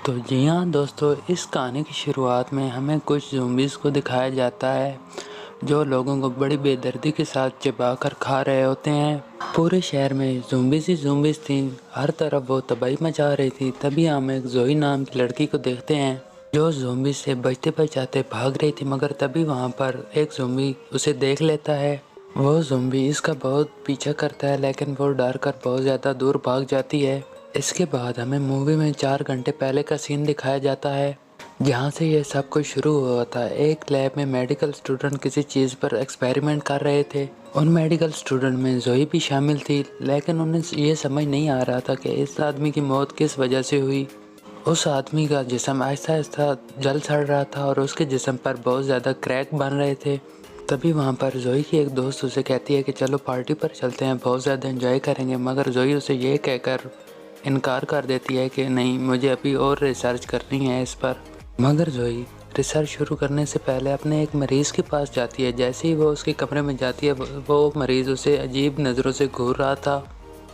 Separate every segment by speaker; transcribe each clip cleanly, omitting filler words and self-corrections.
Speaker 1: तो जी हाँ दोस्तों, इस कहानी की शुरुआत में हमें कुछ ज़ॉम्बीज़ को दिखाया जाता है जो लोगों को बड़ी बेदर्दी के साथ चबा कर खा रहे होते हैं। पूरे शहर में ज़ॉम्बीज़ ही ज़ॉम्बीज़ थी, हर तरफ वो तबाही मचा रही थी। तभी हम एक जोई नाम की लड़की को देखते हैं जो ज़ॉम्बी से बचते बचाते भाग रही थी, मगर तभी वहाँ पर एक ज़ॉम्बी उसे देख लेता है। वो ज़ॉम्बी इसका बहुत पीछा करता है, लेकिन वो डर कर बहुत ज़्यादा दूर भाग जाती है। इसके बाद हमें मूवी में 4 घंटे पहले का सीन दिखाया जाता है जहाँ से ये सब कुछ शुरू हुआ था। एक लैब में मेडिकल स्टूडेंट किसी चीज़ पर एक्सपेरिमेंट कर रहे थे। उन मेडिकल स्टूडेंट में जोई भी शामिल थी, लेकिन उन्हें ये समझ नहीं आ रहा था कि इस आदमी की मौत किस वजह से हुई। उस आदमी का जिस्म आहिस्ता आहिस्ता जल सड़ रहा था और उसके जिस्म पर बहुत ज़्यादा क्रैक बन रहे थे। तभी वहाँ पर जोई की एक दोस्त उसे कहती है कि चलो पार्टी पर चलते हैं, बहुत ज़्यादा एंजॉय करेंगे। मगर जोई उसे ये कहकर इनकार कर देती है कि नहीं, मुझे अभी और रिसर्च करनी है इस पर। मगर जोई रिसर्च शुरू करने से पहले अपने एक मरीज़ के पास जाती है। जैसे ही वो उसके कमरे में जाती है, वो मरीज़ उसे अजीब नज़रों से घूर रहा था।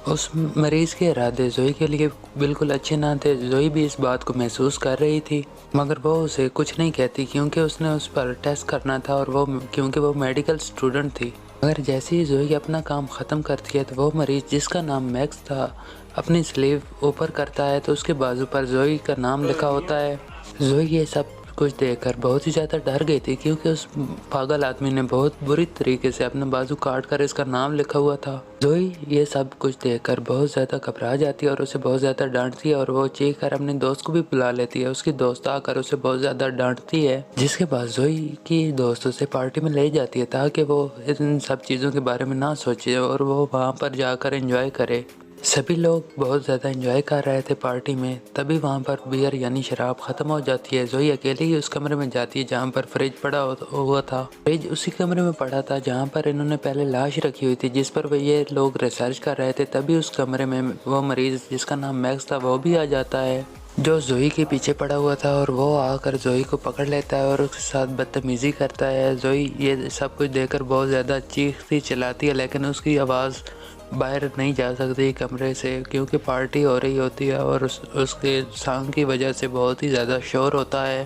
Speaker 1: उस मरीज़ के इरादे जोई के लिए बिल्कुल अच्छे ना थे। जोई भी इस बात को महसूस कर रही थी, मगर वो उसे कुछ नहीं कहती क्योंकि उसने उस पर टेस्ट करना था और क्योंकि वो मेडिकल स्टूडेंट थी। मगर जैसे ही जोई अपना काम ख़त्म करती है तो वो मरीज़, जिसका नाम मैक्स था, अपनी स्लीव ऊपर करता है तो उसके बाजू पर जोई का नाम लिखा होता है। जोई ये सब कुछ देखकर बहुत ही ज़्यादा डर गई थी क्योंकि उस पागल आदमी ने बहुत बुरी तरीके से अपना बाजू काट कर इसका नाम लिखा हुआ था। जोई ये सब कुछ देखकर बहुत ज़्यादा घबरा जाती है और उसे बहुत ज़्यादा डांटती है और वो चीख कर अपने दोस्त को भी बुला लेती है। उसकी दोस्त आकर उसे बहुत ज़्यादा डांटती है, जिसके बाद जोई की दोस्त उसे पार्टी में ले जाती है ताकि वो इन सब चीज़ों के बारे में ना सोचे और वो वहाँ पर जाकर एंजॉय करे। सभी लोग बहुत ज़्यादा एंजॉय कर रहे थे पार्टी में। तभी वहाँ पर बियर यानी शराब ख़त्म हो जाती है। जोई अकेले ही उस कमरे में जाती है जहाँ पर फ्रिज पड़ा हुआ था। फ्रिज उसी कमरे में पड़ा था जहाँ पर इन्होंने पहले लाश रखी हुई थी, जिस पर ये लोग रिसर्च कर रहे थे। तभी उस कमरे में वो मरीज़, जिसका नाम मैक्स था, वो भी आ जाता है जो जोई के पीछे पड़ा हुआ था, और वो आकर जोई को पकड़ लेता है और उसके साथ बदतमीज़ी करता है। जोई ये सब कुछ देखकर बहुत ज़्यादा चीखती चिल्लाती है, लेकिन उसकी आवाज़ बाहर नहीं जा सकती कमरे से क्योंकि पार्टी हो रही होती है और उसके सॉन्ग की वजह से बहुत ही ज़्यादा शोर होता है।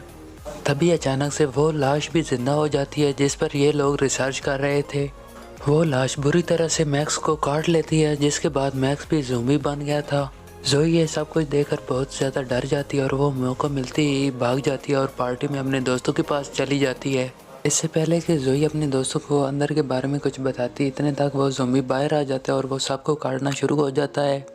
Speaker 1: तभी अचानक से वो लाश भी ज़िंदा हो जाती है जिस पर ये लोग रिसर्च कर रहे थे। वो लाश बुरी तरह से मैक्स को काट लेती है, जिसके बाद मैक्स भी ज़ॉम्बी बन गया था। जोई ये सब कुछ देखकर बहुत ज़्यादा डर जाती है और वो मौका मिलते ही भाग जाती है और पार्टी में अपने दोस्तों के पास चली जाती है। इससे पहले कि जोई अपने दोस्तों को अंदर के बारे में कुछ बताती, इतने तक वो ज़ॉम्बी बाहर आ जाता है और वो सबको काटना शुरू हो जाता है।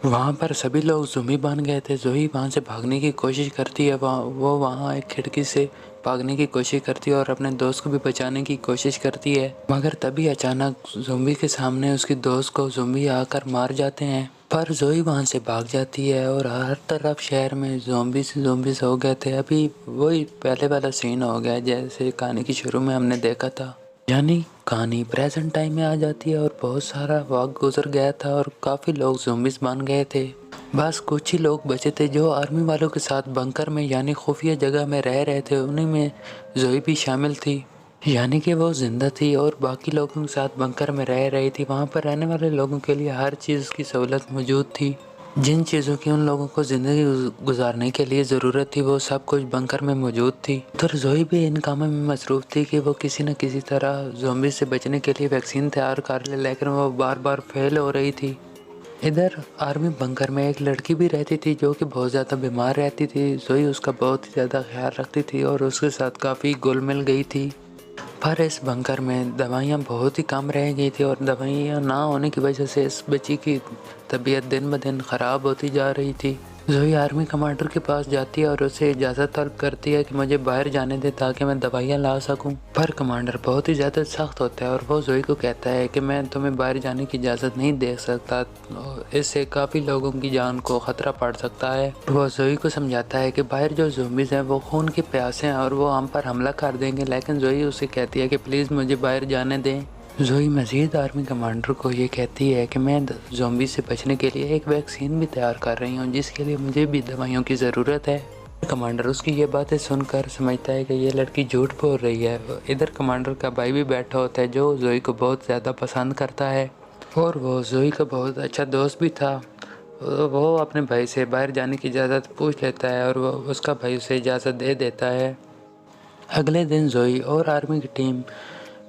Speaker 1: वहाँ पर सभी लोग ज़ॉम्बी बन गए थे। जोई वहाँ से भागने की कोशिश करती है। वो वहाँ एक खिड़की से भागने की कोशिश करती है और अपने दोस्त को भी बचाने की कोशिश करती है, मगर तभी अचानक ज़ॉम्बी के सामने उसकी दोस्त को ज़ॉम्बी आकर मार जाते हैं। पर जोई वहाँ से भाग जाती है और हर तरफ शहर में ज़ॉम्बीज़ हो गए थे। अभी वही पहले वाला सीन हो गया जैसे कहानी की शुरू में हमने देखा था, यानी कहानी प्रेजेंट टाइम में आ जाती है और बहुत सारा वक्त गुजर गया था और काफ़ी लोग ज़ॉम्बीज़ बन गए थे। बस कुछ ही लोग बचे थे जो आर्मी वालों के साथ बंकर में यानी खुफिया जगह में रह रहे थे। उन्हीं में जोई भी शामिल थी, यानी कि वो जिंदा थी और बाकी लोगों के साथ बंकर में रह रही थी। वहाँ पर रहने वाले लोगों के लिए हर चीज़ की सहूलत मौजूद थी। जिन चीज़ों की उन लोगों को ज़िंदगी गुजारने के लिए ज़रूरत थी, वो सब कुछ बंकर में मौजूद थी। तो जोई भी इन कामों में मसरूफ़ थी कि वो किसी न किसी तरह ज़ॉम्बी से बचने के लिए वैक्सीन तैयार कर ले, लेकिन वो बार बार फेल हो रही थी। इधर आर्मी बंकर में एक लड़की भी रहती थी जो कि बहुत ज़्यादा बीमार रहती थी। जोई उसका बहुत ही ज़्यादा ख्याल रखती थी और उसके साथ काफ़ी घुल मिल गई थी। पर इस बंकर में दवाइयाँ बहुत ही कम रह गई थी और दवाइयाँ ना होने की वजह से इस बच्ची की तबीयत दिन ब दिन ख़राब होती जा रही थी। जोई आर्मी कमांडर के पास जाती है और उसे इजाज़त तलब करती है कि मुझे बाहर जाने दे ताकि मैं दवाइयाँ ला सकूं। पर कमांडर बहुत ही ज़्यादा सख्त होता है और वो जोई को कहता है कि मैं तुम्हें बाहर जाने की इजाज़त नहीं दे सकता, इससे काफ़ी लोगों की जान को ख़तरा पड़ सकता है। वो जोई को समझाता है कि बाहर जो ज़ॉम्बीज़ हैं वो खून के प्यासे हैं और वो हम पर हमला कर देंगे, लेकिन जोई उसे कहती है कि प्लीज़ मुझे बाहर जाने दें। जोई मज़ीद आर्मी कमांडर को ये कहती है कि मैं ज़ॉम्बी से बचने के लिए एक वैक्सीन भी तैयार कर रही हूँ, जिसके लिए मुझे भी दवाइयों की ज़रूरत है। कमांडर उसकी ये बातें सुनकर समझता है कि ये लड़की झूठ बोल रही है। इधर कमांडर का भाई भी बैठा होता है जो जोई को बहुत ज़्यादा पसंद करता है और वो जोई का बहुत अच्छा दोस्त भी था। वो अपने भाई से बाहर जाने की इजाज़त पूछ लेता है और वो उसका भाई उसे इजाज़त दे देता है। अगले दिन जोई और आर्मी की टीम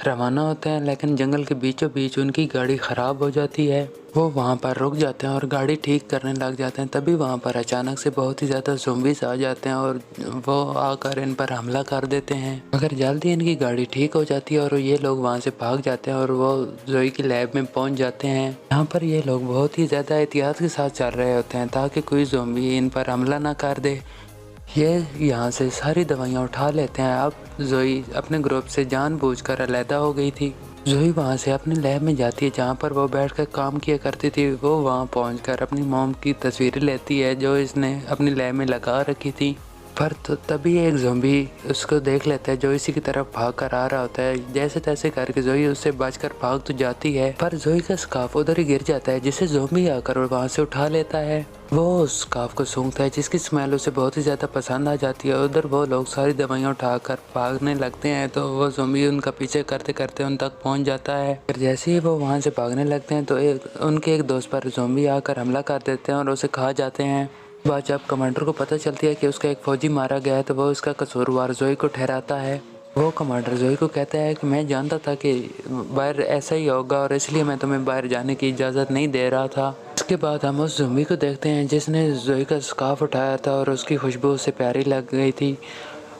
Speaker 1: रवाना होते हैं, लेकिन जंगल के बीचों बीच उनकी गाड़ी ख़राब हो जाती है। वो वहाँ पर रुक जाते हैं और गाड़ी ठीक करने लग जाते हैं। तभी वहाँ पर अचानक से बहुत ही ज़्यादा ज़ॉम्बीज़ आ जाते हैं और वो आकर इन पर हमला कर देते हैं। मगर जल्दी इनकी गाड़ी ठीक हो जाती है और ये लोग वहाँ से भाग जाते हैं और वो जोई की लैब में पहुँच जाते हैं। यहाँ पर ये लोग बहुत ही ज़्यादा एहतियात के साथ चल रहे होते हैं ताकि कोई ज़ॉम्बी इन पर हमला ना कर दे। ये यहाँ से सारी दवाइयाँ उठा लेते हैं। अब जोई अपने ग्रुप से जानबूझकर अलहदा हो गई थी। जोई वहाँ से अपने लैब में जाती है जहाँ पर वो बैठकर काम किया करती थी। वो वहाँ पहुँचकर अपनी मॉम की तस्वीरें लेती है जो इसने अपनी लैब में लगा रखी थी। पर तभी एक ज़ॉम्बी उसको देख लेता है जो इसी की तरफ भाग कर आ रहा होता है। जैसे तैसे करके जोई उससे बचकर भाग तो जाती है, पर जोई का स्कार्फ उधर ही गिर जाता है जिसे ज़ॉम्बी आकर वहाँ से उठा लेता है। वो उस स्कार्फ को सूंघता है जिसकी स्मेल उसे बहुत ही ज़्यादा पसंद आ जाती है। उधर वो लोग सारी दवाइयाँ उठाकर भागने लगते हैं तो वो ज़ॉम्बी उनका पीछे करते करते उन तक पहुँच जाता है। फिर जैसे ही वो वहाँ से भागने लगते हैं तो उनके एक दोस्त पर ज़ॉम्बी आकर हमला कर देते हैं और उसे खा जाते हैं। बाद जब कमांडर को पता चलती है कि उसका एक फौजी मारा गया है तो वो उसका कसूरवार जोई को ठहराता है। वो कमांडर जोई को कहता है कि मैं जानता था कि बाहर ऐसा ही होगा और इसलिए मैं तुम्हें बाहर जाने की इजाज़त नहीं दे रहा था। इसके बाद हम उस ज़ॉम्बी को देखते हैं जिसने जोई का स्कार्फ उठाया था और उसकी खुशबू उसे प्यारी लग गई थी।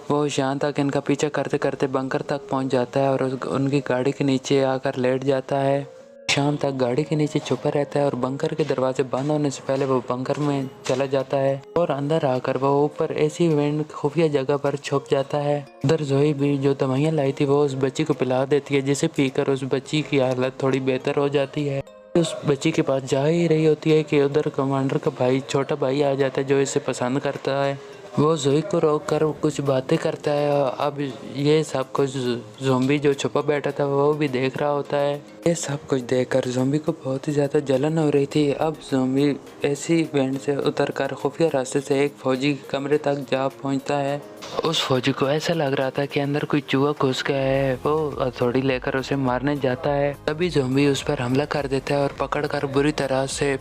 Speaker 1: वो यहाँ तक इनका पीछा करते करते बंकर तक पहुँच जाता है और उनकी गाड़ी के नीचे आकर लेट जाता है। शाम तक गाड़ी के नीचे छुपा रहता है और बंकर के दरवाजे बंद होने से पहले वो बंकर में चला जाता है और अंदर आकर वो ऊपर ऐसी वेंट खुफिया जगह पर छुप जाता है। उधर जोई भी जो दवाइयाँ लाई थी वो उस बच्ची को पिला देती है जिसे पीकर उस बच्ची की हालत थोड़ी बेहतर हो जाती है। उस बच्ची के पास जा ही रही होती है कि उधर कमांडर का भाई छोटा भाई आ जाता है जो इसे पसंद करता है। वो जोई को रोक कर कुछ बातें करता है। अब ये सब कुछ ज़ॉम्बी जो छुपा बैठा था वो भी देख रहा होता है। ये सब कुछ देखकर ज़ॉम्बी को बहुत ही ज़्यादा जलन हो रही थी। अब ज़ॉम्बी ऐसी बैंड से उतरकर खुफिया रास्ते से एक फौजी के कमरे तक जा पहुंचता है। उस फौजी को ऐसा लग रहा था कि अंदर कोई चूहा घुस गया है। वो हथौड़ी लेकर उसे मारने जाता है, तभी ज़ॉम्बी उस पर हमला कर देता है और पकड़कर बुरी तरह से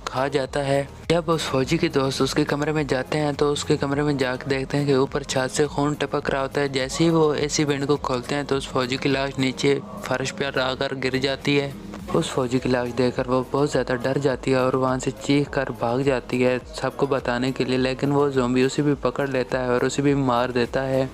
Speaker 1: खा जाता है। जब उस फौजी के दोस्त उसके कमरे में जाते हैं तो उसके कमरे में जाकर देखते हैं कि ऊपर छत से खून टपक रहा होता है। जैसे ही वो एसी वेंट को खोलते हैं तो उस फौजी की लाश नीचे फर्श पर आकर गिर जाती है। उस फौजी की लाश देखकर वो बहुत ज़्यादा डर जाती है और वहाँ से चीख कर भाग जाती है सबको बताने के लिए, लेकिन वो ज़ॉम्बी उसे भी पकड़ लेता है और उसे भी मार देता है।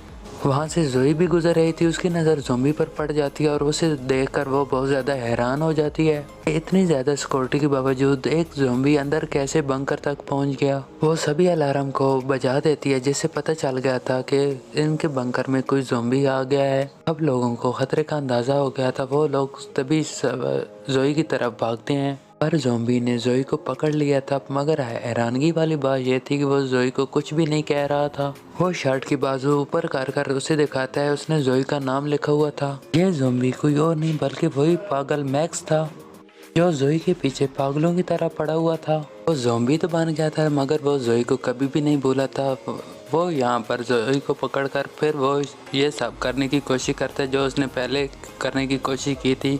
Speaker 1: वहाँ से जोई भी गुजर रही थी, उसकी नज़र ज़ॉम्बी पर पड़ जाती है और उसे देखकर वो बहुत ज़्यादा हैरान हो जाती है। इतनी ज़्यादा सिक्योरिटी के बावजूद एक ज़ॉम्बी अंदर कैसे बंकर तक पहुँच गया। वो सभी अलार्म को बजा देती है जिससे पता चल गया था कि इनके बंकर में कोई ज़ॉम्बी आ गया है। अब लोगों को खतरे का अंदाज़ा हो गया था। वो लोग तभी जोई की तरफ भागते हैं पर ज़ॉम्बी ने जोई को पकड़ लिया था। मगर हैरानगी वाली बात यह थी कि वो जोई को कुछ भी नहीं कह रहा था। वो शर्ट की बाजू ऊपर कर उसे दिखाता है, उसने जोई का नाम लिखा हुआ था। यह ज़ॉम्बी कोई और नहीं बल्कि वही पागल मैक्स था जो जोई के पीछे पागलों की तरह पड़ा हुआ था। वो ज़ॉम्बी तो बन गया था मगर वो जोई को कभी भी नहीं भूला था। वो यहाँ पर जोई को पकड़कर फिर वो ये सब करने की कोशिश करता है जो उसने पहले करने की कोशिश की थी,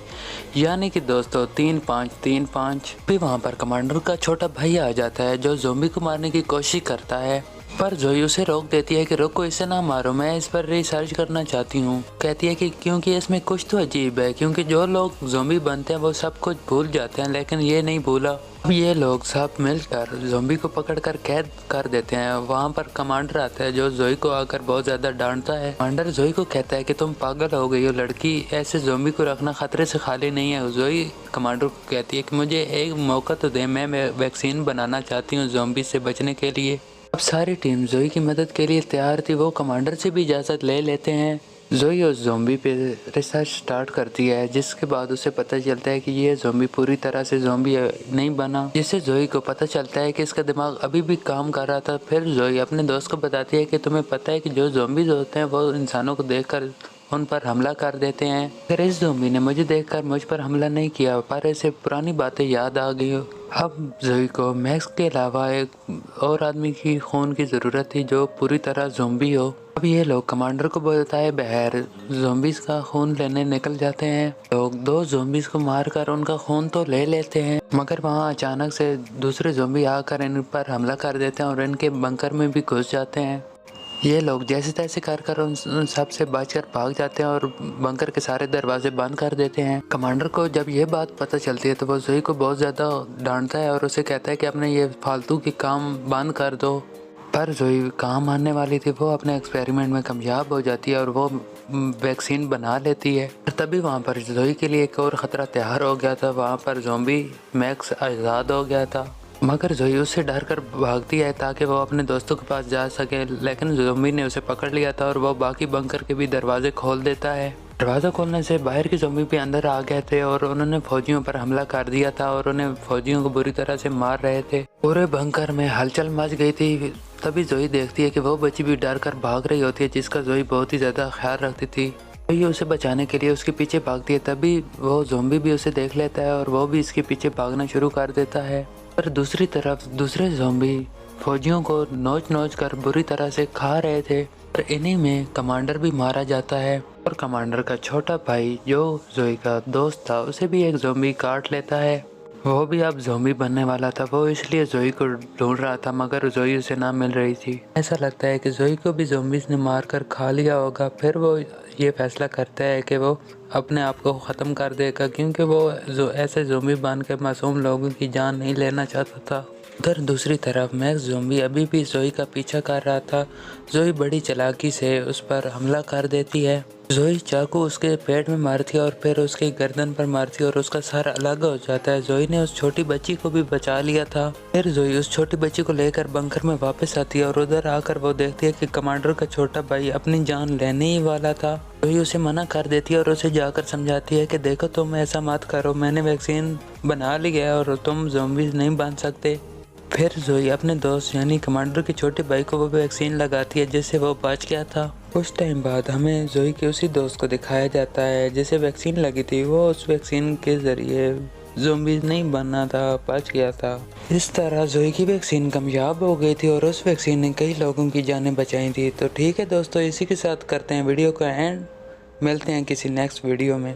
Speaker 1: यानी कि दोस्तों 3-5-3-5। फिर वहाँ पर कमांडर का छोटा भाई आ जाता है जो ज़ॉम्बी को मारने की कोशिश करता है, पर जोई उसे रोक देती है कि रुको, इसे ना मारो, मैं इस पर रिसर्च करना चाहती हूँ। कहती है कि क्योंकि इसमें कुछ तो अजीब है, क्योंकि जो लोग ज़ॉम्बी बनते हैं वो सब कुछ भूल जाते हैं लेकिन ये नहीं भूला। अब ये लोग सब मिलकर ज़ॉम्बी को पकड़कर कैद कर देते हैं। वहाँ पर कमांडर आता है जो जोई को आकर बहुत ज़्यादा डांटता है। कमांडर जोई को कहता है कि तुम पागल हो गई हो लड़की, ऐसे ज़ॉम्बी को रखना खतरे से खाली नहीं है। जोई कमांडर को कहती है कि मुझे एक मौका तो दे, मैं वैक्सीन बनाना चाहती हूँ ज़ॉम्बी से बचने के लिए। अब सारी टीम जोई की मदद के लिए तैयार थी। वो कमांडर से भी इजाज़त ले लेते हैं। जोई उस ज़ॉम्बी पे रिसर्च स्टार्ट करती है जिसके बाद उसे पता चलता है कि ये ज़ॉम्बी पूरी तरह से ज़ॉम्बी नहीं बना, जिससे जोई को पता चलता है कि इसका दिमाग अभी भी काम कर रहा था। फिर जोई अपने दोस्त को बताती है कि तुम्हें पता है कि जो ज़ॉम्बीज़ होते हैं वो इंसानों को देखकर उन पर हमला कर देते हैं। फिर इस ज़ोंबी ने मुझे देखकर मुझ पर हमला नहीं किया, पर इसे पुरानी बातें याद आ गई। अब ज़ोई को मैक्स के अलावा एक और आदमी की खून की ज़रूरत थी जो पूरी तरह ज़ोंबी हो। अब ये लोग कमांडर को बताए बगैर ज़ोंबीज़ का खून लेने निकल जाते हैं। लोग 2 ज़ोंबीज़ को मारकर उनका खून तो ले लेते हैं, मगर वहाँ अचानक से दूसरे ज़ोंबी आकर इन पर हमला कर देते हैं और इनके बंकर में भी घुस जाते हैं। ये लोग जैसे तैसे कर उन सब से बचकर भाग जाते हैं और बंकर के सारे दरवाजे बंद कर देते हैं। कमांडर को जब ये बात पता चलती है तो वो ज़ोई को बहुत ज़्यादा डांटता है और उसे कहता है कि अपने ये फालतू के काम बंद कर दो। पर ज़ोई कहाँ मानने वाली थी, वो अपने एक्सपेरिमेंट में कामयाब हो जाती है और वो वैक्सीन बना लेती है। तभी वहाँ पर ज़ोई के लिए एक और ख़तरा तैयार हो गया था। वहाँ पर ज़ोंबी मैक्स आज़ाद हो गया था, मगर ज़ोई उससे डर कर भागती है ताकि वो अपने दोस्तों के पास जा सके, लेकिन ज़ोंबी ने उसे पकड़ लिया था और वो बाकी बंकर के भी दरवाजे खोल देता है। दरवाज़ा खोलने से बाहर के ज़ोंबी भी अंदर आ गए थे और उन्होंने फौजियों पर हमला कर दिया था और उन्हें फौजियों को बुरी तरह से मार रहे थे। पूरे बंकर में हलचल मच गई थी। तभी ज़ोई देखती है कि वो बच्ची भी डर कर भाग रही होती है, जिसका ज़ोई बहुत ही ज़्यादा ख्याल रखती थी। ये उसे बचाने के लिए उसके पीछे भागती है। तभी वो ज़ोंबी भी उसे देख लेता है और वो भी इसके पीछे भागना शुरू कर देता है। पर दूसरी तरफ दूसरे ज़ोंबी फौजियों को नोच नोच कर बुरी तरह से खा रहे थे और इन्हीं में कमांडर भी मारा जाता है और कमांडर का छोटा भाई जो ज़ोई का दोस्त था उसे भी एक ज़ोंबी काट लेता है। वो भी अब ज़ोंबी बनने वाला था। वो इसलिए ज़ोई को ढूंढ रहा था, मगर ज़ोई उसे ना मिल रही थी। ऐसा लगता है कि ज़ोई को भी ज़ोंबीज़ ने मार कर खा लिया होगा। फिर वो ये फैसला करता है कि वो अपने आप को ख़त्म कर देगा, क्योंकि वो ऐसे ज़ोंबी बन के मासूम लोगों की जान नहीं लेना चाहता था। उधर दूसरी तरफ मैक्स ज़ोंबी अभी भी ज़ोई का पीछा कर रहा था। ज़ोई बड़ी चालाकी से उस पर हमला कर देती है। ज़ोई चाकू उसके पेट में मारती है और फिर उसकी गर्दन पर मारती है और उसका सर अलग हो जाता है। ज़ोई ने उस छोटी बच्ची को भी बचा लिया था। फिर ज़ोई उस छोटी बच्ची को लेकर बंकर में वापस आती है और उधर आकर वो देखती है कि कमांडर का छोटा भाई अपनी जान लेने ही वाला था। ज़ोई उसे मना कर देती है और उसे जाकर समझाती है कि देखो तुम ऐसा मत करो, मैंने वैक्सीन बना ली है और तुम ज़ोंबीज़ नहीं बन सकते। फिर ज़ोई अपने दोस्त यानी कमांडर के छोटे भाई को वो वैक्सीन लगाती है जिससे वो बच गया था। कुछ टाइम बाद हमें ज़ोई के उसी दोस्त को दिखाया जाता है जिसे वैक्सीन लगी थी। वो उस वैक्सीन के ज़रिए ज़ोंबीज़ नहीं बनना था, बच गया था। इस तरह ज़ोई की वैक्सीन कामयाब हो गई थी और उस वैक्सीन ने कई लोगों की जानें बचाई थी। तो ठीक है दोस्तों, इसी के साथ करते हैं वीडियो का एंड। मिलते हैं किसी नेक्स्ट वीडियो में।